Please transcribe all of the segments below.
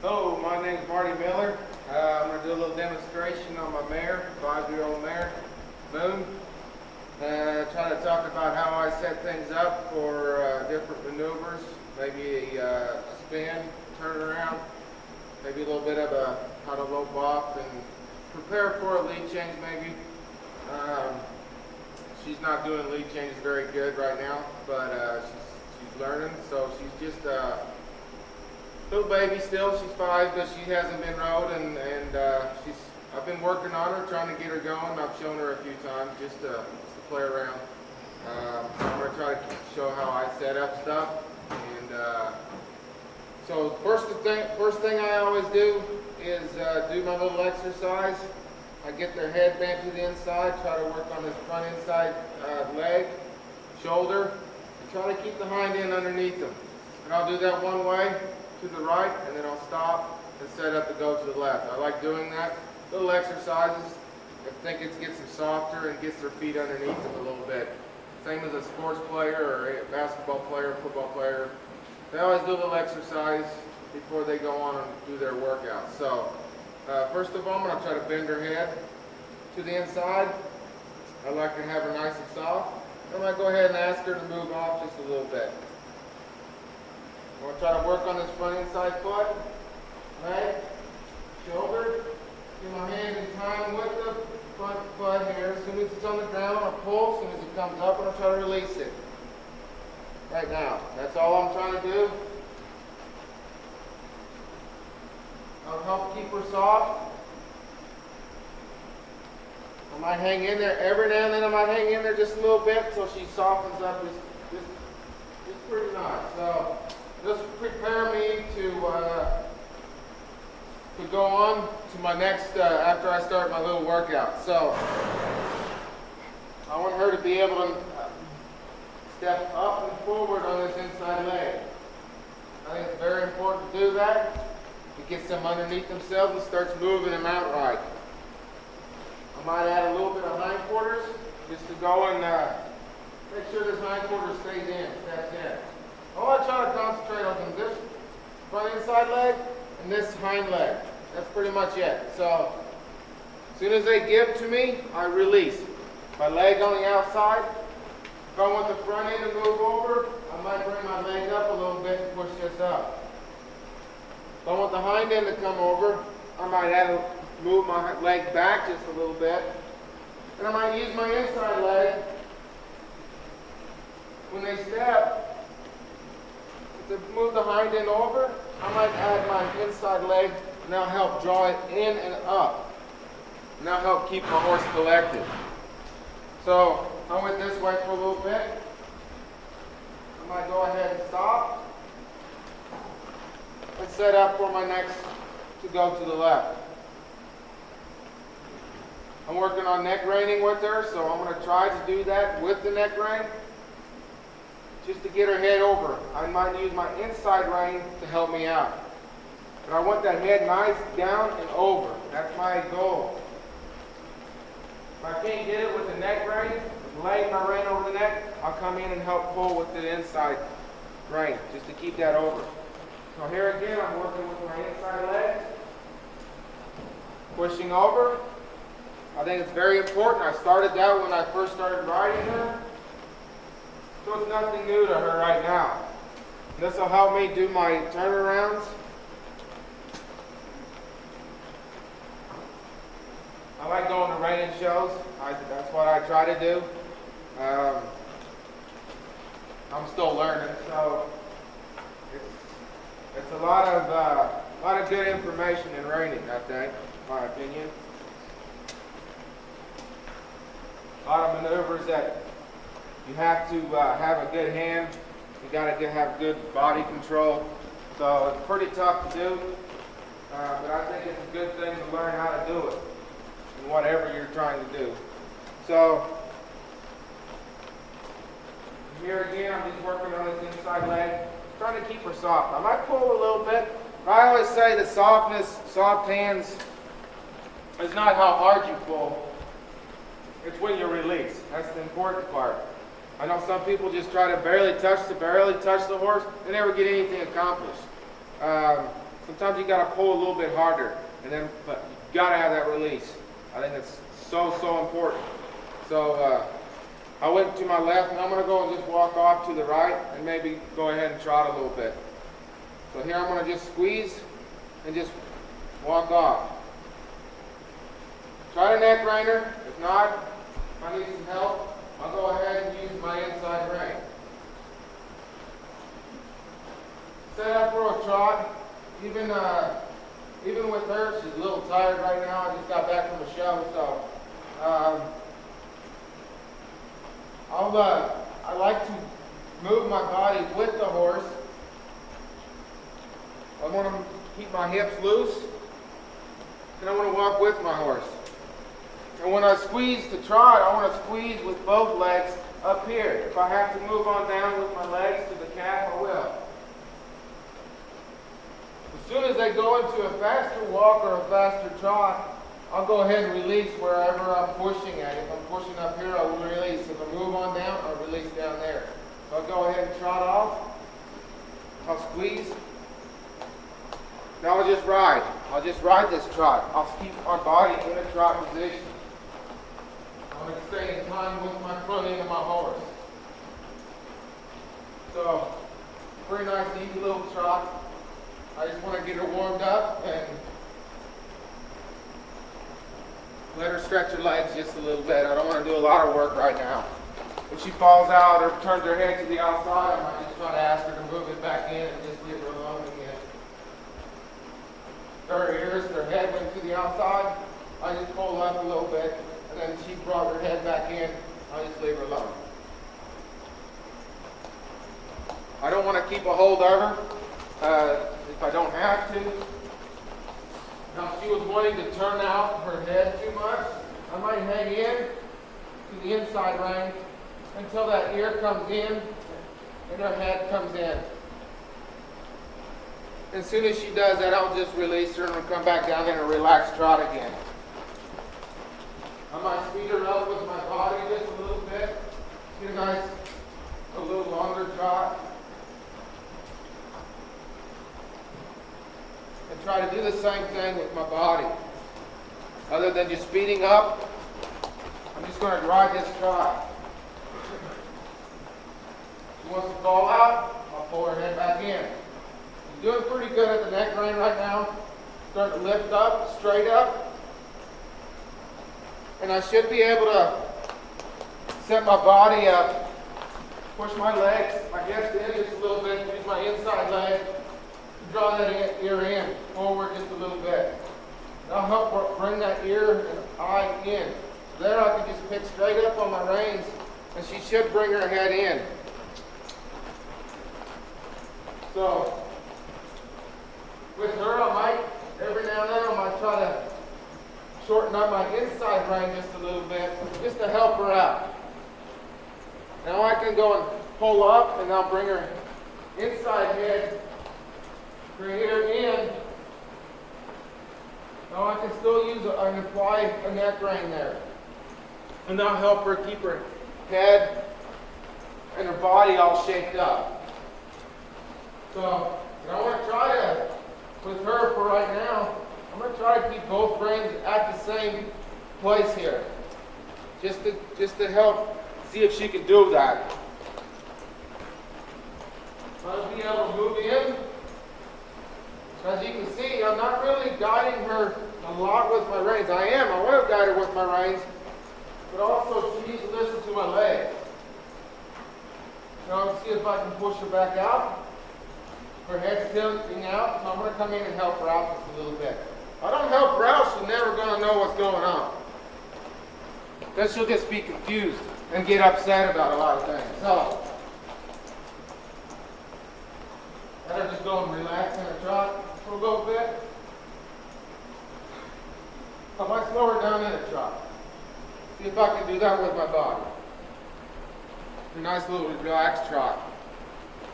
Hello, my name is Marty Miller. I'm going to do a little demonstration on my mare, 5-year-old mare, Moon. Try to talk about how I set things up for different maneuvers, maybe a spin, turn around, maybe a little bit of how to lope off and prepare for a lead change maybe. She's not doing lead changes very good right now, but she's learning, so she's just little baby still. She's 5, but she hasn't been rode, and I've been working on her, trying to get her going. I've shown her a few times just to play around. I'm going to try to show how I set up stuff. And so first thing I always do is do my little exercise. I get their head bent to the inside, try to work on this front inside leg, shoulder, and try to keep the hind end underneath them. And I'll do that one way to the right, and then I'll stop and set up to go to the left. I like doing that. Little exercises. I think it gets them softer and gets their feet underneath them a little bit. Same as a sports player or a basketball player, football player. They always do a little exercise before they go on and do their workout. So first of all, I'm going to try to bend her head to the inside. I like to have her nice and soft. I'm going to go ahead and ask her to move off just a little bit. I'm going to try to work on this front inside foot, leg, shoulder. Get my hand in time with the front foot here. As soon as it's on the ground, I'll pull. As soon as it comes up, I'll try to release it. Right now. That's all I'm trying to do. I'll help keep her soft. I might hang in there. Every now and then I might hang in there just a little bit so she softens up just pretty nice. So just prepare me to go on to my next, after I start my little workout. So I want her to be able to step up and forward on this inside leg. I think it's very important to do that. It gets them underneath themselves and starts moving them out right. I might add a little bit of hindquarters just to go and make sure this hindquarter stays in, steps in. All I try to concentrate on is this front inside leg and this hind leg. That's pretty much it. So as soon as they give to me, I release. My leg on the outside. If I want the front end to move over, I might bring my leg up a little bit and push this up. If I want the hind end to come over, I might move my leg back just a little bit. And I might use my inside leg when they step to move the hind end over. I might add my inside leg and that'll help draw it in and up. And that'll help keep my horse collected. So I went this way for a little bit. I might go ahead and stop and set up for my next to go to the left. I'm working on neck reining with her, so I'm going to try to do that with the neck rein just to get her head over. I might use my inside rein to help me out. But I want that head nice down and over. That's my goal. If I can't get it with the neck rein, laying my rein over the neck, I'll come in and help pull with the inside rein just to keep that over. So here again, I'm working with my inside leg, pushing over. I think it's very important. I started that when I first started riding her. So it's nothing new to her right now. This will help me do my turnarounds. I like going to reining shows. That's what I try to do. I'm still learning, so it's a lot of good information in reining, I think, in my opinion. A lot of maneuvers that you have to have a good hand. You got to have good body control. So it's pretty tough to do, but I think it's a good thing to learn how to do it in whatever you're trying to do. So here again, I'm just working on this inside leg, trying to keep her soft. I might pull a little bit. I always say that soft hands is not how hard you pull. It's when you release. That's the important part. I know some people just try to barely touch the horse. They never get anything accomplished. Sometimes you got to pull a little bit harder, but you got to have that release. I think it's so important. So I went to my left, and I'm going to go and just walk off to the right, and maybe go ahead and trot a little bit. So here I'm going to just squeeze and just walk off. Try the neck reiner. If not, if I need some help, I'll go ahead and use my inside rein. Set up for a trot. Even with her, she's a little tired right now. I just got back from the show, so I like to move my body with the horse. I want to keep my hips loose, and I want to walk with my horse. And when I squeeze to trot, I want to squeeze with both legs up here. If I have to move on down with my legs to the calf, I will. As soon as they go into a faster walk or a faster trot, I'll go ahead and release wherever I'm pushing at. If I'm pushing up here, I'll release. If I move on down, I'll release down there. So I'll go ahead and trot off. I'll squeeze. Now I'll just ride. I'll just ride this trot. I'll keep my body in a trot position. I'm going to stay in time with my front end of my horse. So, pretty nice, easy little trot. I just want to get her warmed up and let her stretch her legs just a little bit. I don't want to do a lot of work right now. If she falls out or turns her head to the outside, I might just try to ask her to move it back in and just leave her alone again. Her ears, her head went to the outside, I just pull up a little bit, and then she brought her head back in, I just leave her alone. I don't want to keep a hold of her if I don't have to. Now, if she was wanting to turn out her head too much, I might hang in to the inside rein until that ear comes in and her head comes in. As soon as she does that, I'll just release her and come back down in a relaxed trot again. I might speed her up with my body just a little bit. Get a little longer trot. And try to do the same thing with my body. Other than just speeding up, I'm just going to ride this trot. She wants to fall out, I'll pull her head back in. She's doing pretty good at the neck rein right now. Start to lift up, straight up. And I should be able to set my body up, push my legs, I guess in just a little bit, use my inside leg. Draw that ear in, forward just a little bit. That'll help bring that ear and eye in. There I can just pick straight up on my reins, and she should bring her head in. So, with her, I might, every now and then, I might try to shorten up my inside rein just a little bit, just to help her out. Now I can go and pull up, and I'll bring her inside head. Bring her in. Now I can still use and apply a neck rein there. And that'll help her keep her head and her body all shaped up. So I want to try to, with her for right now, I'm going to try to keep both reins at the same place here. Just to help see if she can do that. I'll be able to move in. As you can see, I'm not really guiding her a lot with my reins. I want to guide her with my reins, but also she needs to listen to my legs. Now let's see if I can push her back out. Her head's tilting out, so I'm going to come in and help her out just a little bit. If I don't help her out, she's never going to know what's going on. Then she'll just be confused and get upset about a lot of things. So, let her just go and relax in her trot for a little bit. I might slow her down in a trot. See if I can do that with my body. A nice little relaxed trot.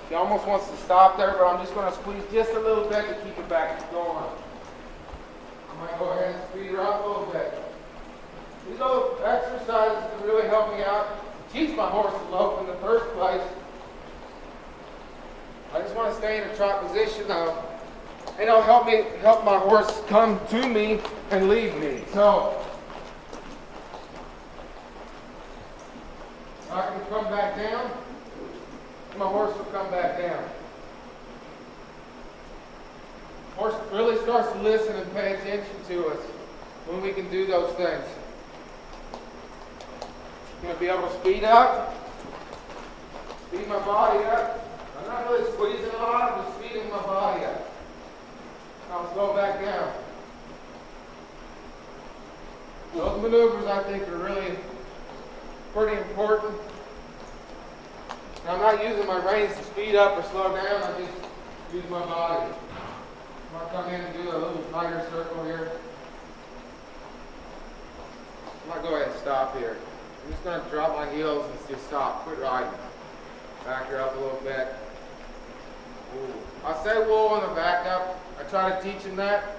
She almost wants to stop there, but I'm just going to squeeze just a little bit to keep it back going. I might go ahead and speed her up a little bit. These little exercises can really help me out. Teach my horse to lope in the first place. I just want to stay in a trot position though. And and it'll help my horse come to me and leave me. So I can come back down, and my horse will come back down. Horse really starts to listen and pay attention to us when we can do those things. I'm going to be able to speed up, speed my body up. I'm not really squeezing a lot, I'm just speeding my body up. I'll slow back down. Those maneuvers, I think, are really pretty important. Now, I'm not using my reins to speed up or slow down, I just use my body. I'm going to come in and do a little tighter circle here. I'm going to go ahead and stop here. I'm just going to drop my heels and just stop. Quit riding. Back her up a little bit. Ooh. I say whoa on the back up. I try to teach them that.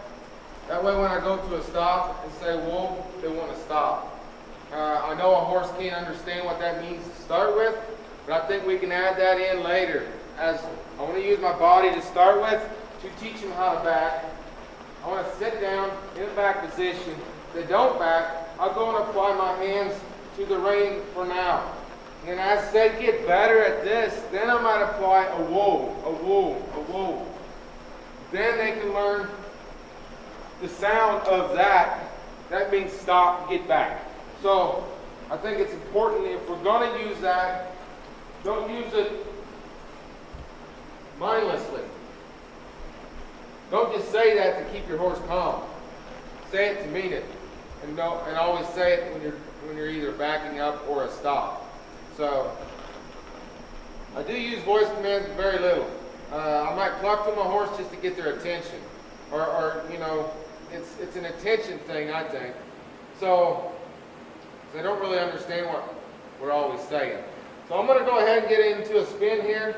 That way when I go to a stop and say whoa, they want to stop. I know a horse can't understand what that means to start with, but I think we can add that in later. As I want to use my body to start with to teach them how to back. I want to sit down in a back position. If they don't back, I'll go and apply my hands to the rein for now. And as they get better at this, then I might apply a whoa, a whoa, a whoa. Then they can learn the sound of that. That means stop, get back. So I think it's important, if we're going to use that, don't use it mindlessly. Don't just say that to keep your horse calm. Say it to mean it. And always say it when you're either backing up or a stop. So I do use voice commands very little. I might cluck to my horse just to get their attention, or you know, it's an attention thing, I think. So they don't really understand what we're always saying. So I'm going to go ahead and get into a spin here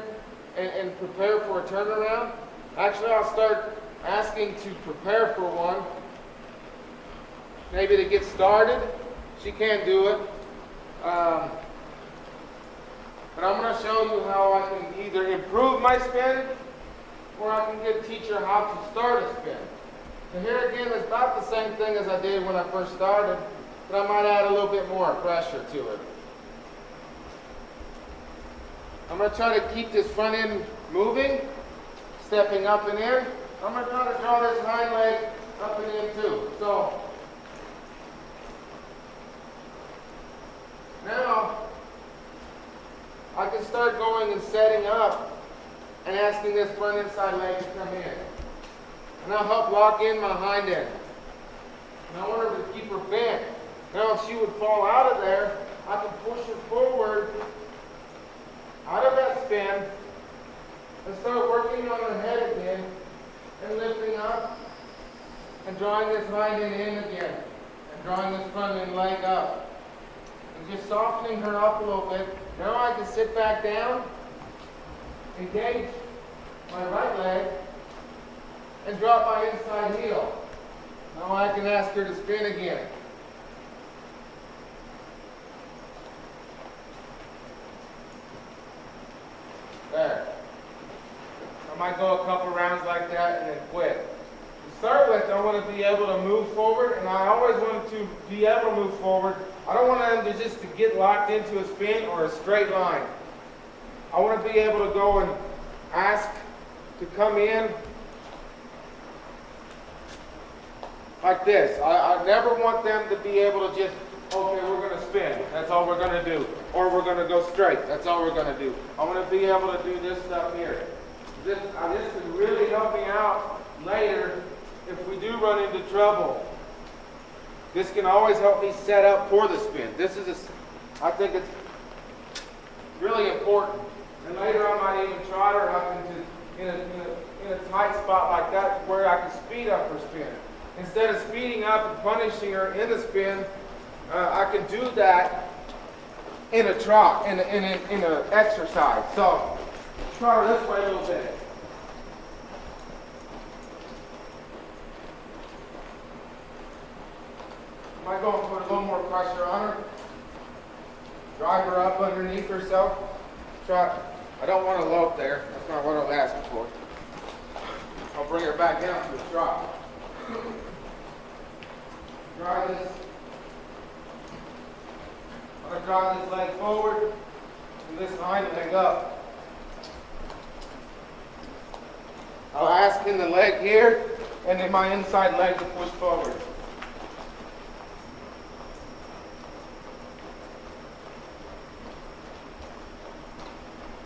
and prepare for a turnaround. Actually, I'll start asking to prepare for one. Maybe to get started. She can do it. But I'm going to show you how I can either improve my spin or I can teach her how to start a spin. And here again, it's about the same thing as I did when I first started, but I might add a little bit more pressure to it. I'm going to try to keep this front end moving, stepping up and in. I'm going to try to draw this hind leg up and in too. So now I can start going and setting up and asking this front inside leg to come in. And I'll help lock in my hind end. And I want her to keep her bent. Now if she would fall out of there, I can push her forward out of that spin and start working on her head again and lifting up and drawing this hind end in again and drawing this front end leg up and just softening her up a little bit. Now I can sit back down, engage my right leg, and drop my inside heel. Now I can ask her to spin again. There. I might go a couple rounds like that and then quit. To start with, I want to be able to move forward, and I always want to be able to move forward. I don't want them to just to get locked into a spin or a straight line. I want to be able to go and ask to come in like this. I never want them to be able to just, okay, we're going to spin. That's all we're going to do. Or we're going to go straight. That's all we're going to do. I want to be able to do this stuff here. This can really help me out later if we do run into trouble. This can always help me set up for the spin. I think it's really important. And later I might even trot her up in a tight spot like that where I can speed up her spin. Instead of speeding up and punishing her in the spin, I can do that in a trot, in an exercise. So trot her this way a little bit. I might go and put a little more pressure on her. Drive her up underneath herself. I don't want to lope there. That's not what I'm asking for. I'll gonna bring her back down to a trot. Drive this. I'm gonna drive this leg forward and this hind leg up. I'll ask in the leg here and then my inside leg to push forward.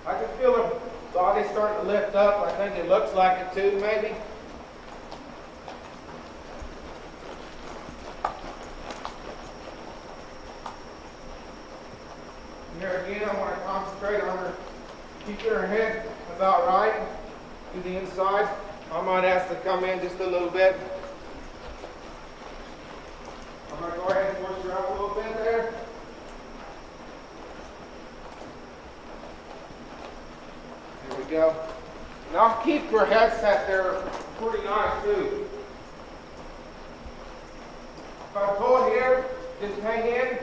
I can feel her body starting to lift up. I think it looks like it too, maybe. Here again, I want to concentrate on her, keeping her head about right to the inside. I might ask to come in just a little bit. I'm going to go ahead and push her up a little bit there. There we go. Now keep her head set there pretty nice too. If I pull here, just hang in.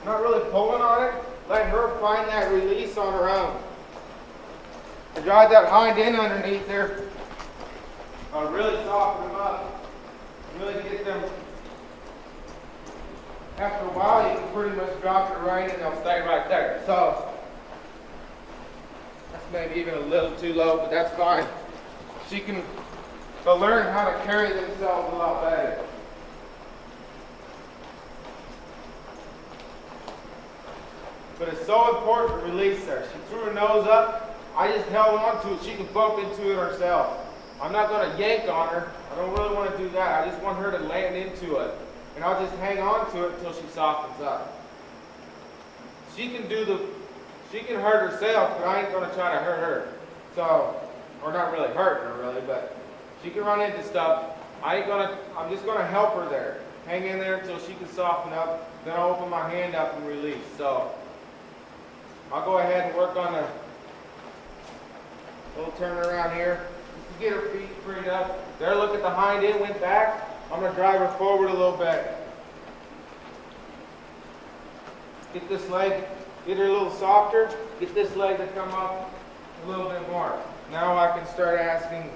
I'm not really pulling on it. Let her find that release on her own. And drive that hind in underneath there. I'll really soften them up. Really get them. After a while, you can pretty much drop it right and they'll stay right there. So, that's maybe even a little too low, but that's fine. They'll learn how to carry themselves a lot better. But it's so important to release her. She threw her nose up. I just held on to it. She can bump into it herself. I'm not going to yank on her. I don't really want to do that. I just want her to land into it. And I'll just hang on to it until she softens up. She can hurt herself, but I ain't going to try to hurt her. So, or not really hurt her really, but she can run into stuff. I'm just going to help her there. Hang in there until she can soften up. Then I'll open my hand up and release. So, I'll go ahead and work on a little turn around here. Just to get her feet freed up. There, look at the hind end, went back. I'm going to drive her forward a little bit. Get this leg, get her a little softer. Get this leg to come up a little bit more. Now I can start asking.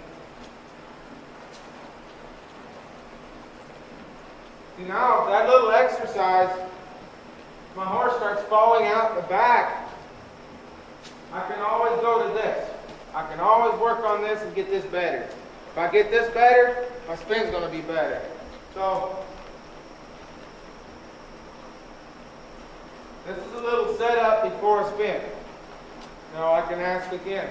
See, now that little exercise, my horse starts falling out the back. I can always go to this. I can always work on this and get this better. If I get this better, my spin's going to be better. So, this is a little setup before a spin. Now I can ask again.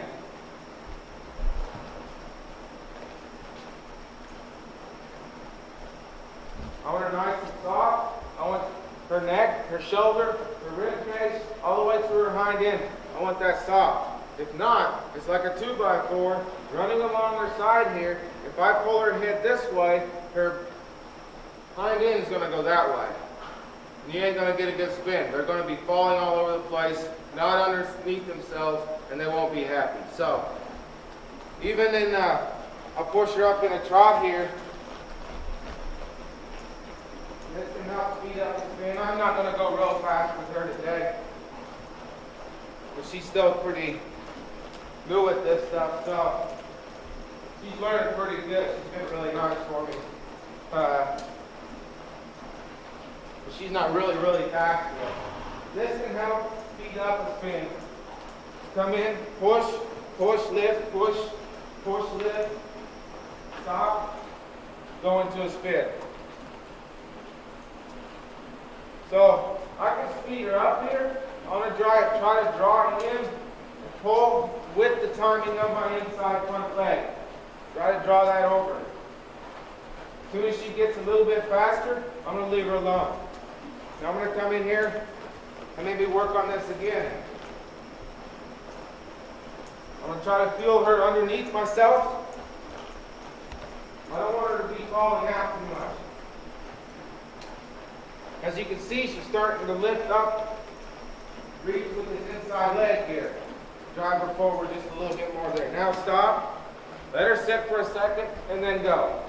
I want her nice and soft. I want her neck, her shoulder, her rib cage, all the way through her hind end. I want that soft. If not, it's like a 2x4 running along her side here. If I pull her head this way, her hind end is going to go that way. And you ain't going to get a good spin. They're going to be falling all over the place, not underneath themselves, and they won't be happy. So, even in, I'll push her up in a trot here. This can help speed up the spin. I'm not going to go real fast with her today. But she's still pretty new at this stuff, so she's learning pretty good. She's been really nice for me. But she's not really fast yet. This can help speed up the spin. Come in, push, lift, push, lift, stop, go into a spin. So I can speed her up here. I'm going to try to draw it in and pull with the timing of my inside front leg. Try to draw that over. As soon as she gets a little bit faster, I'm going to leave her alone. Now I'm going to come in here and maybe work on this again. I'm going to try to feel her underneath myself. I don't want her to be falling out too much. As you can see, she's starting to lift up. Reach with this inside leg here. Drive her forward just a little bit more there. Now stop. Let her sit for a second and then go.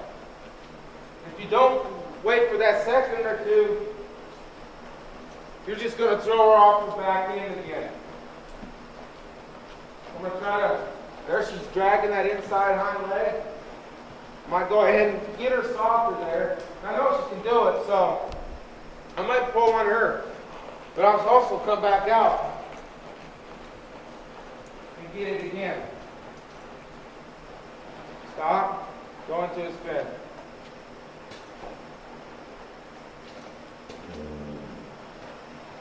If you don't wait for that second or two, you're just going to throw her off the back end again. I'm going to try to, there she's dragging that inside hind leg. might go ahead and get her softer there. I know she can do it, so I might pull on her. But I'll also come back out and get it again. Stop, go into a spin.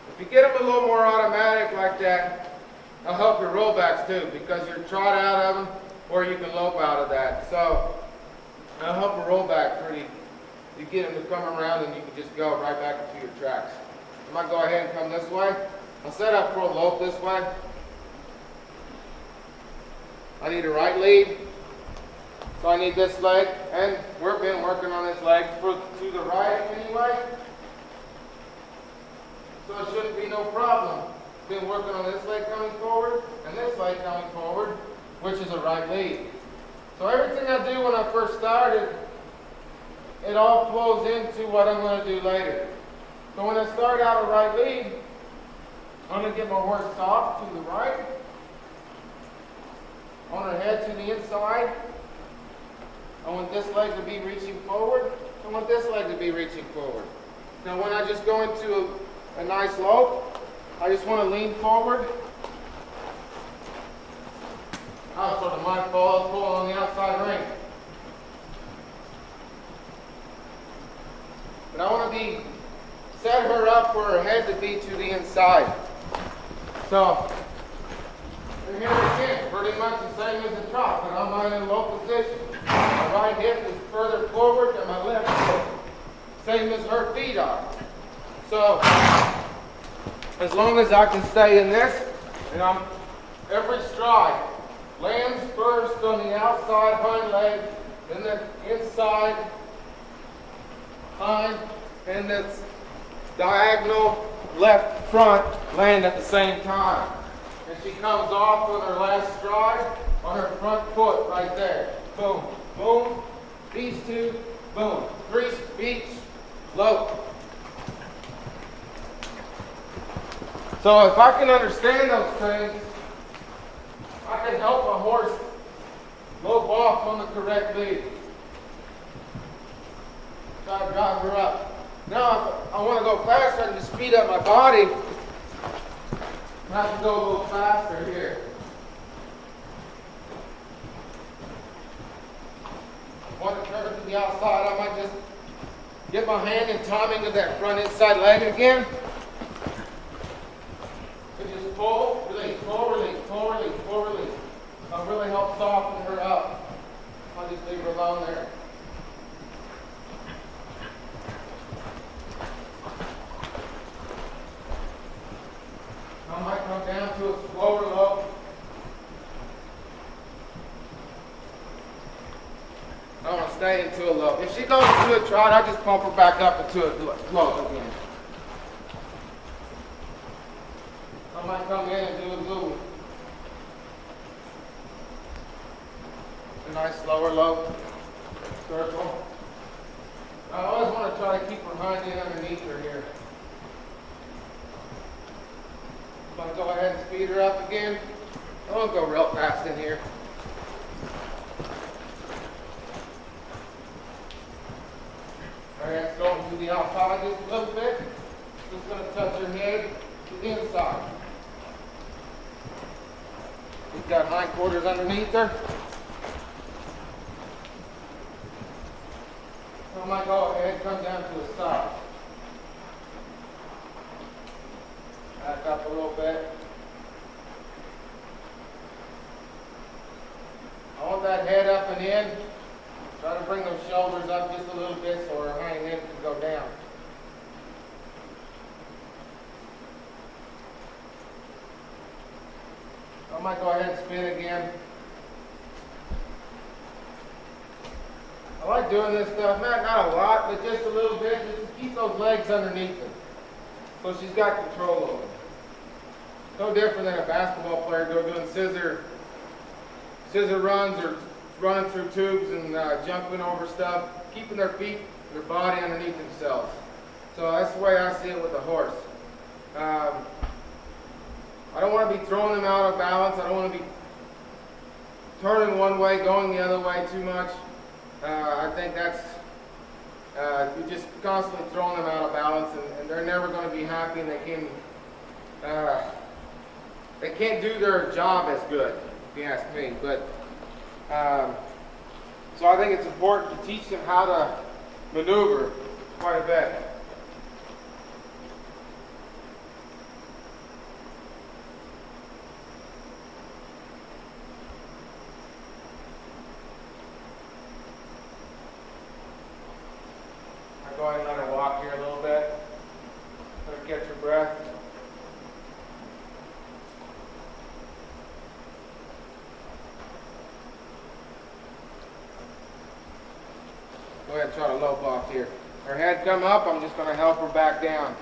If you get them a little more automatic like that, it'll help your rollbacks too, because you're trot out of them, or you can lope out of that. So it'll help a rollback pretty. You get them to come around and you can just go right back into your tracks. I might go ahead and come this way. I'll set up for a lope this way. I need a right lead. So I need this leg, and we've been working on this leg to the right anyway. So it shouldn't be no problem. Been working on this leg coming forward and this leg coming forward, which is a right lead. So everything I do when I first started, it all flows into what I'm going to do later. So when I start out a right lead, I'm going to get my horse soft to the right, on her head to the inside. I want this leg to be reaching forward. I want this leg to be reaching forward. Now when I just go into a nice lope, I just want to lean forward. I'll sort of my ball pull on the outside ring. But I want to set her up for her head to be to the inside. So, and here again, pretty much the same as the trot, but I'm in a low position. My right hip is further forward than my left hip, same as her feet are. So, as long as I can stay in this, and every stride lands first on the outside hind leg, then the inside hind, and this diagonal left front land at the same time. And she comes off on her last stride on her front foot right there. Boom, boom, these two, boom. Crease, beach, lope. So if I can understand those things, I can help a horse lope off on the correct lead. Try to drive her up. Now if I want to go faster, I can just speed up my body. I have to go a little faster here. Want to turn it to the outside, I might just get my hand in timing of that front inside leg again. So just pull, release, pull, release, pull, release, pull, release. That'll really help soften her up. I'll just leave her alone there. I might come down to a slower lope. I want to stay into a lope. If she goes into a trot, I just pump her back up into a lope again. I might come in and do a little, a nice slower lope, circle. I always want to try to keep her hind end underneath her here. I'm going to go ahead and speed her up again. I won't go real fast in here. Alright, going to the outside just a little bit. Just going to touch her head to the inside. She's got hindquarters underneath her. So I might go ahead and come down to a stop. Back up a little bit. I want that head up and in. Try to bring those shoulders up just a little bit so her hind end can go down. I might go ahead and spin again. I like doing this stuff, not a lot, but just a little bit, just to keep those legs underneath her. So she's got control over them. No different than a basketball player doing scissor runs or running through tubes and jumping over stuff, keeping their feet, their body underneath themselves. So that's the way I see it with a horse. I don't want to be throwing them out of balance. I don't want to be turning one way, going the other way too much. I think that's, you're just constantly throwing them out of balance, and they're never going to be happy, and they can't do their job as good, if you ask me. But so I think it's important to teach them how to maneuver quite a bit. Go ahead and let her walk here a little bit. Let her catch her breath. Go ahead and try to lope off here. Her head come up, I'm just going to help her back down.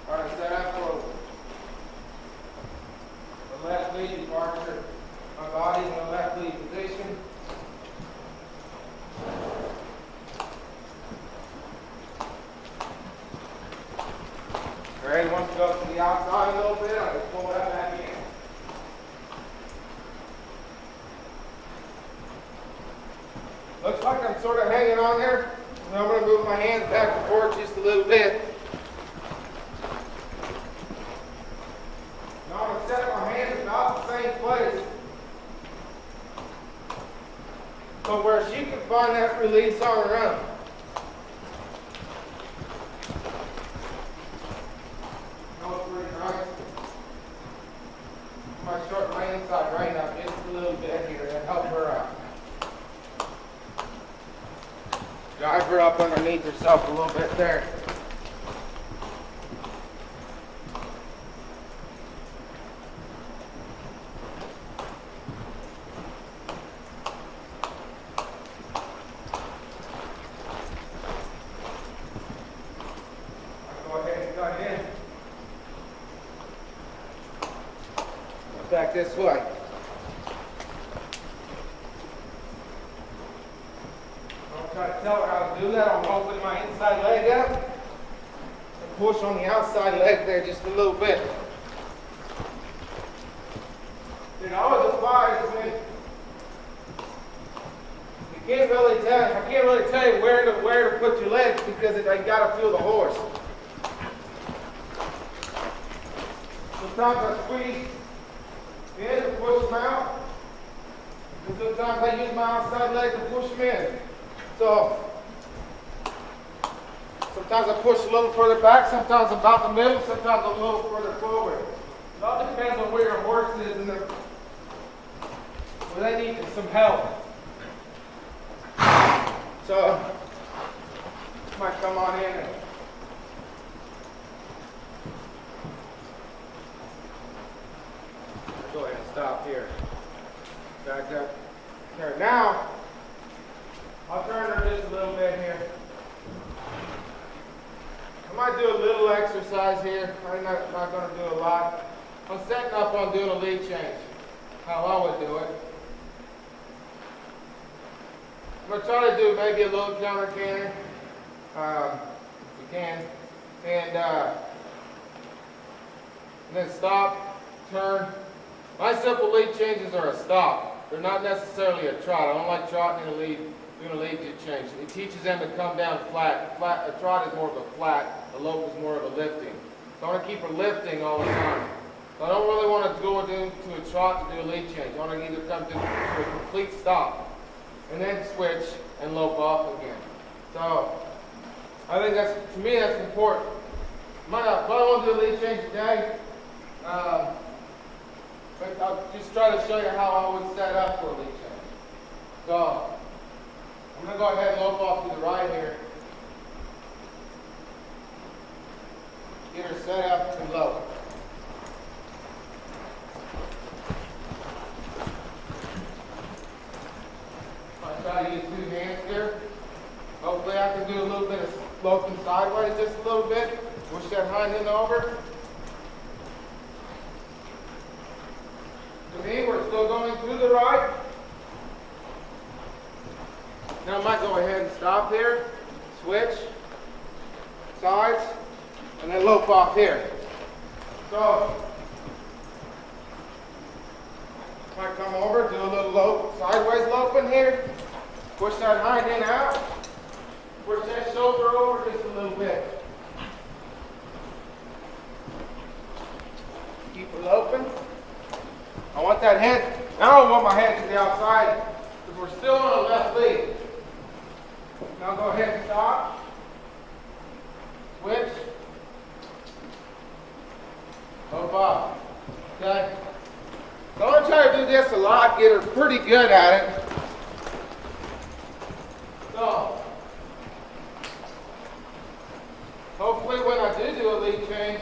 All right, set up for the left lead, departure. My body's in the left lead position. Alright, once you go to the outside a little bit, I'll just pull that back in. Looks like I'm sort of hanging on there. So I'm going to move my hands back and forth just a little bit. Now I'm going to set my hands about the same place. So where she can find that release on her own. I might short my inside right up just a little bit here to help her out. Drive her up underneath herself a little bit there. Go ahead and cut in. Back this way. I'll try to tell her how to do that. I'm opening my inside leg up and push on the outside leg there just a little bit. It always applies when I can't really tell you where to put your legs because I gotta feel the horse. Sometimes I squeeze in to push them out. And sometimes I use my outside leg to push them in. So sometimes I push a little further back, sometimes about the middle, sometimes a little further forward. It all depends on where your horse is and where they need some help. So you might come on in and go ahead and stop here. Back up. Here. Now, I'll turn her just a little bit here. I might do a little exercise here. I'm not going to do a lot. I'm setting up on doing a lead change, how I would do it. I'm going to try to do maybe a little counter canter, if we can. And then stop, turn. My simple lead changes are a stop. They're not necessarily a trot. I don't like trotting in a lead, doing a lead change. It teaches them to come down flat. A trot is more of a flat. A lope is more of a lifting. So I want to keep her lifting all the time. So I don't really want to go into a trot to do a lead change. I want to either come to a complete stop and then switch and lope off again. So I think to me that's important. Might not want to do a lead change today. But I'll just try to show you how I would set up for a lead change. So I'm going to go ahead and lope off to the right here. Get her set up and lope. I try to use two hands here. Hopefully I can do a little bit of loping sideways just a little bit. Push that hind end over. To me, we're still going to the right. Now I might go ahead and stop here, switch, sides, and then lope off here. So, Might come over, do a little lope, sideways loping here. Push that hind end out. Push that shoulder over just a little bit. Keep it loping. I want that head, now I want my head to the outside because we're still on a left lead. Now go ahead and stop. Switch. Lope up. Okay? So I'm going to try to do this a lot, get her pretty good at it. So, hopefully when I do a lead change,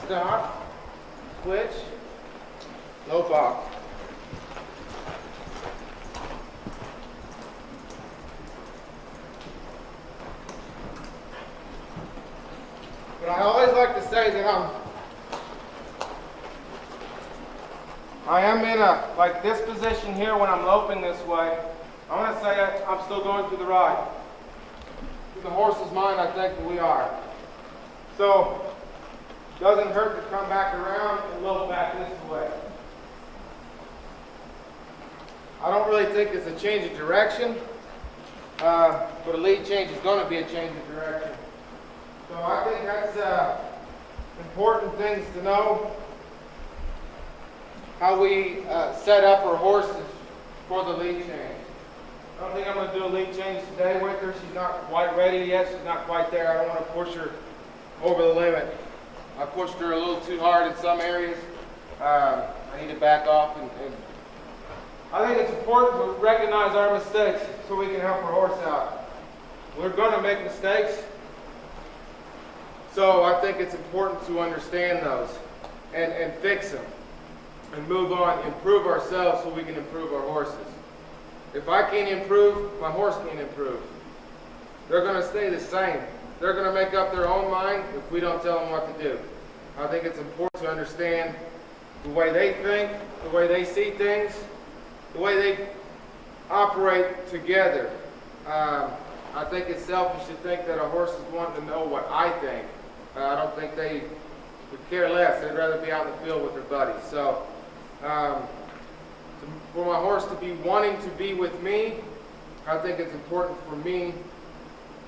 stop, switch, lope off. But I always like to say that I am in like this position here when I'm loping this way. I want to say I'm still going through the ride. Through the horse's mind, I think that we are. So, doesn't hurt to come back around and lope back this way. I don't really think it's a change of direction, but a lead change is going to be a change of direction. So I think that's important things to know, how we set up our horses for the lead change. I don't think I'm going to do a lead change today with her. She's not quite ready yet. She's not quite there. I don't want to push her over the limit. I pushed her a little too hard in some areas. I need to back off. And I think it's important to recognize our mistakes so we can help our horse out. We're going to make mistakes. So I think it's important to understand those and fix them and move on, improve ourselves so we can improve our horses. If I can't improve, my horse can't improve. They're going to stay the same. They're going to make up their own mind if we don't tell them what to do. I think it's important to understand the way they think, the way they see things, the way they operate together. I think it's selfish to think that a horse is wanting to know what I think. I don't think they would care less. They'd rather be out in the field with their buddies. So for my horse to be wanting to be with me, I think it's important for me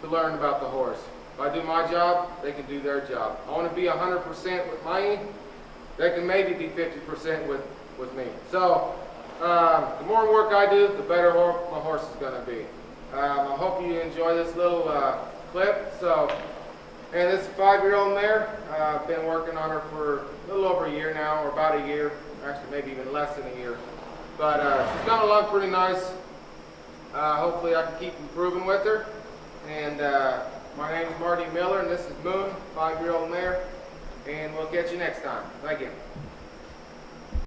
to learn about the horse. If I do my job, they can do their job. I want to be 100% with Marty. They can maybe be 50% with me. So the more work I do, the better my horse is going to be. I hope you enjoy this little clip. And this 5-year-old mare, I've been working on her for a little over a year now, or about a year. Actually, maybe even less than a year. But she's gone along pretty nice. Hopefully I can keep improving with her. And my name is Marty Miller, and this is Moon, 5-year-old mare. And we'll catch you next time. Thank you.